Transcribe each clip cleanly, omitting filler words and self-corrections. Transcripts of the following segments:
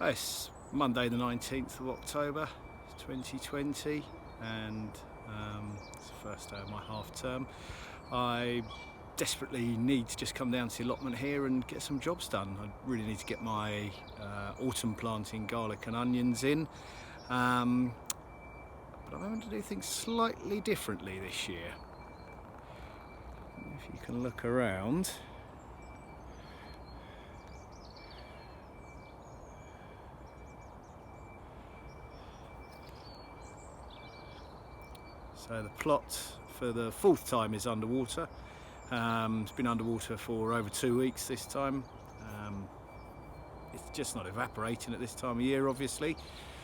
It's Monday the 19th of October 2020 and it's the first day of my half term. I desperately need to just come down to the allotment here and get some jobs done. I really need to get my autumn planting garlic and onions in, but I'm having to do things slightly differently this year. If you can look around, so the plot for the fourth time is underwater. It's been underwater for over 2 weeks this time. It's just not evaporating at this time of year, obviously.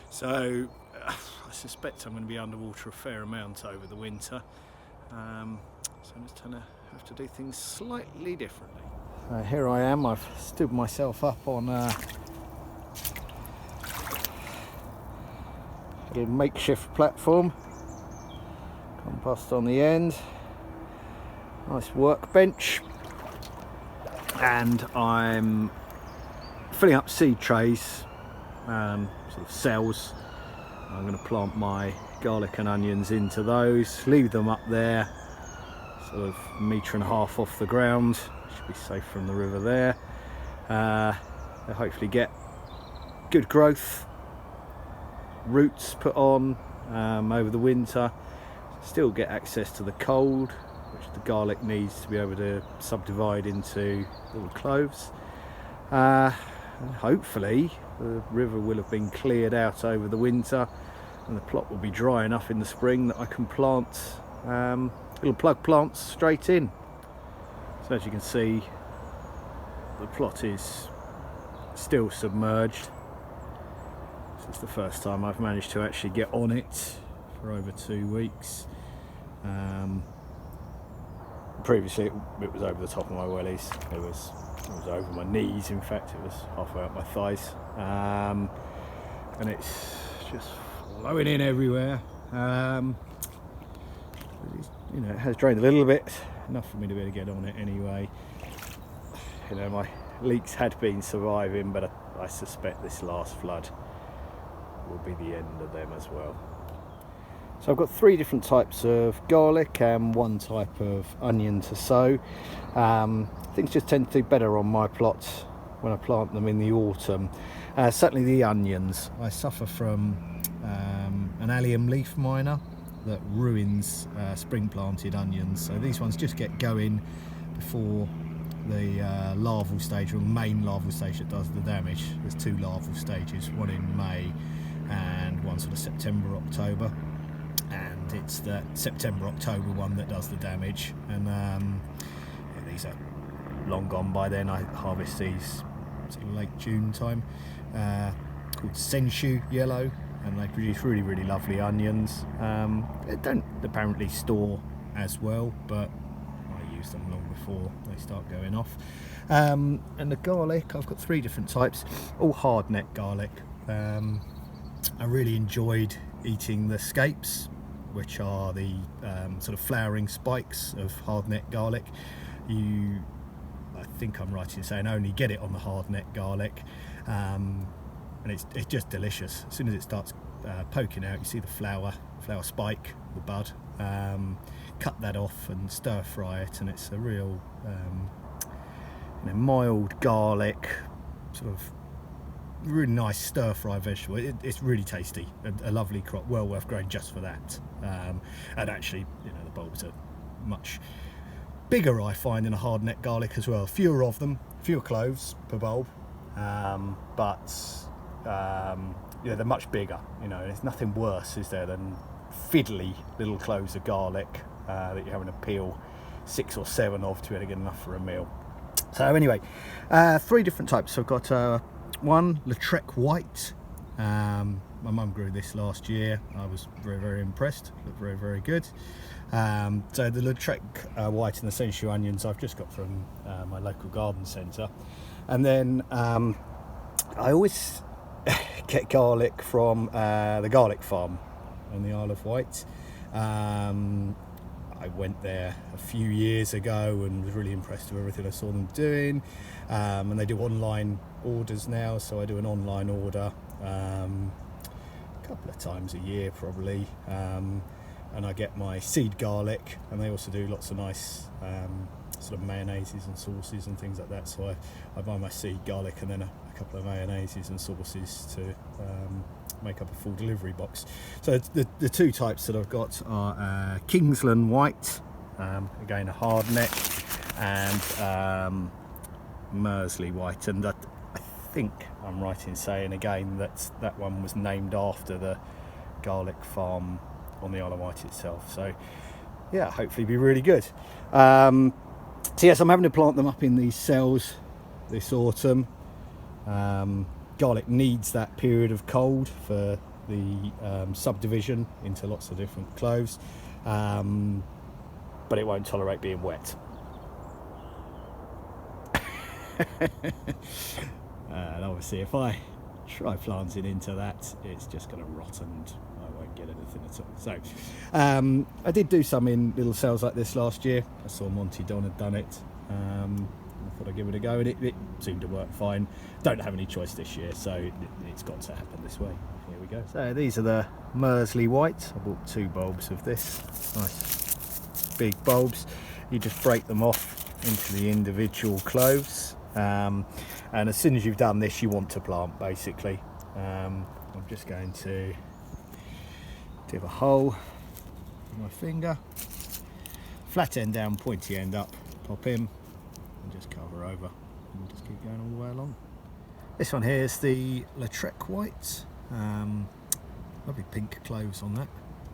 So I suspect I'm going to be underwater a fair amount over the winter. So I'm just going to have to do things slightly differently. Here I am. I've stood myself up on a little makeshift platform. Compost on the end. Nice workbench, and I'm filling up seed trays, sort of cells. I'm going to plant my garlic and onions into those, leave them up there, sort of 1.5 meters off the ground. Should be safe from the river there. They'll hopefully get good growth, roots put on over the winter, still get access to the cold, which the garlic needs to be able to subdivide into little cloves. And hopefully the river will have been cleared out over the winter and the plot will be dry enough in the spring that I can plant little plug plants straight in. So as you can see, the plot is still submerged. This is the first time I've managed to actually get on it for over 2 weeks. Previously it was over the top of my wellies. It was over my knees, in fact. It was halfway up my thighs, and it's just flowing in everywhere. It has drained a little bit, enough for me to be able to get on it anyway. My leeks had been surviving, but I suspect this last flood will be the end of them as well. So I've got 3 different types of garlic and 1 type of onion to sow. Things just tend to do better on my plots when I plant them in the autumn. Certainly the onions. I suffer from an allium leaf miner that ruins spring planted onions. So these ones just get going before the larval stage, or the main larval stage that does the damage. There's 2 larval stages, one in May and one sort of September, October. And it's the September-October one that does the damage, and these are long gone by then. I harvest these sort of late June time, called Senshu Yellow, and they produce really, really lovely onions. They don't apparently store as well, but I use them long before they start going off. And the garlic, I've got 3 different types, all hard neck garlic. I really enjoyed eating the scapes, which are the sort of flowering spikes of hardneck garlic. I think I'm right in saying only get it on the hardneck garlic, and it's just delicious. As soon as it starts poking out, you see the flower spike, the bud. Cut that off and stir fry it, and it's a real mild garlic, sort of really nice stir fry vegetable. It's really tasty, a lovely crop, well worth growing just for that. And actually, the bulbs are much bigger, I find, in a hard neck garlic as well. Fewer of them, fewer cloves per bulb, but they're much bigger. There's nothing worse, is there, than fiddly little cloves of garlic that you're having to peel 6 or 7 of to be able to get enough for a meal. So anyway, 3 different types. So I've got 1 Lautrec White. My mum grew this last year. I was very, very impressed. Looked very, very good. So the Lautrec White and the Senshu onions I've just got from my local garden centre. And then I always get garlic from the garlic farm on the Isle of Wight. I went there a few years ago and was really impressed with everything I saw them doing. And they do online orders now, so I do an online order a couple of times a year probably. And I get my seed garlic, and they also do lots of nice sort of mayonnaises and sauces and things like that. So I buy my seed garlic and then a couple of mayonnaises and sauces to make up a full delivery box. So the two types that I've got are Kingsland White, again a hard neck, and Mersey White. And I think I'm right in saying again that one was named after the garlic farm on the Isle of Wight itself. So yeah, hopefully be really good. So yes, I'm having to plant them up in these cells this autumn. Garlic needs that period of cold for the subdivision into lots of different cloves, but it won't tolerate being wet. And obviously if I try planting into that, it's just going to rot and I won't get anything at all. So I did do some in little cells like this last year. I saw Monty Don had done it. I thought I'd give it a go, and it seemed to work fine. Don't have any choice this year, so it's got to happen this way. Here we go. So these are the Mersey White. I bought 2 bulbs of this. Nice big bulbs. You just break them off into the individual cloves. And as soon as you've done this, you want to plant basically. I'm just going to dip a hole with my finger, flat end down, pointy end up, pop in and just cover over and just keep going all the way along. This one here is the Lautrec White. Lovely pink cloves on that,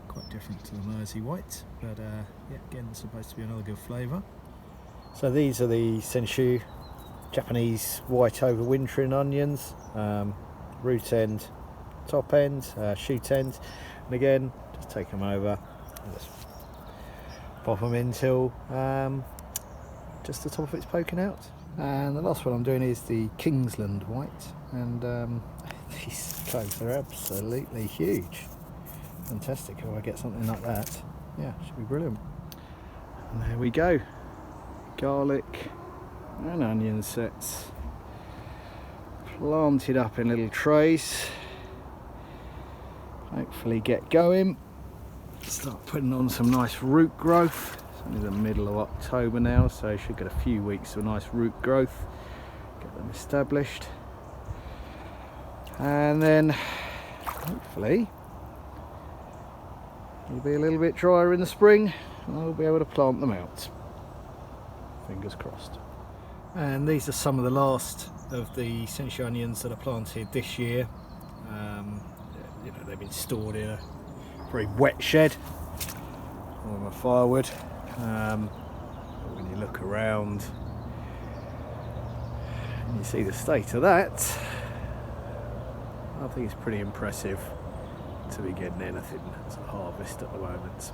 quite different to the Mersey White, but yeah, again supposed to be another good flavour. So these are the Senshu Japanese white overwintering onions, root end, top end, shoot end, and again just take them over and just pop them in till just the top of it's poking out. And the last one I'm doing is the Kingsland White, and these cloves are absolutely huge. Fantastic. If I get something like that, yeah, should be brilliant. And there we go, garlic and onion sets planted up in little trays. Hopefully get going, start putting on some nice root growth. It's only the middle of October now, so you should get a few weeks of nice root growth, get them established, and then hopefully it'll be a little bit drier in the spring and I'll be able to plant them out. Fingers crossed. And these are some of the last of the Senshu onions that are planted this year. You know, they've been stored in a very wet shed, all my firewood. When you look around and you see the state of that, I think it's pretty impressive to be getting anything as a harvest at the moment.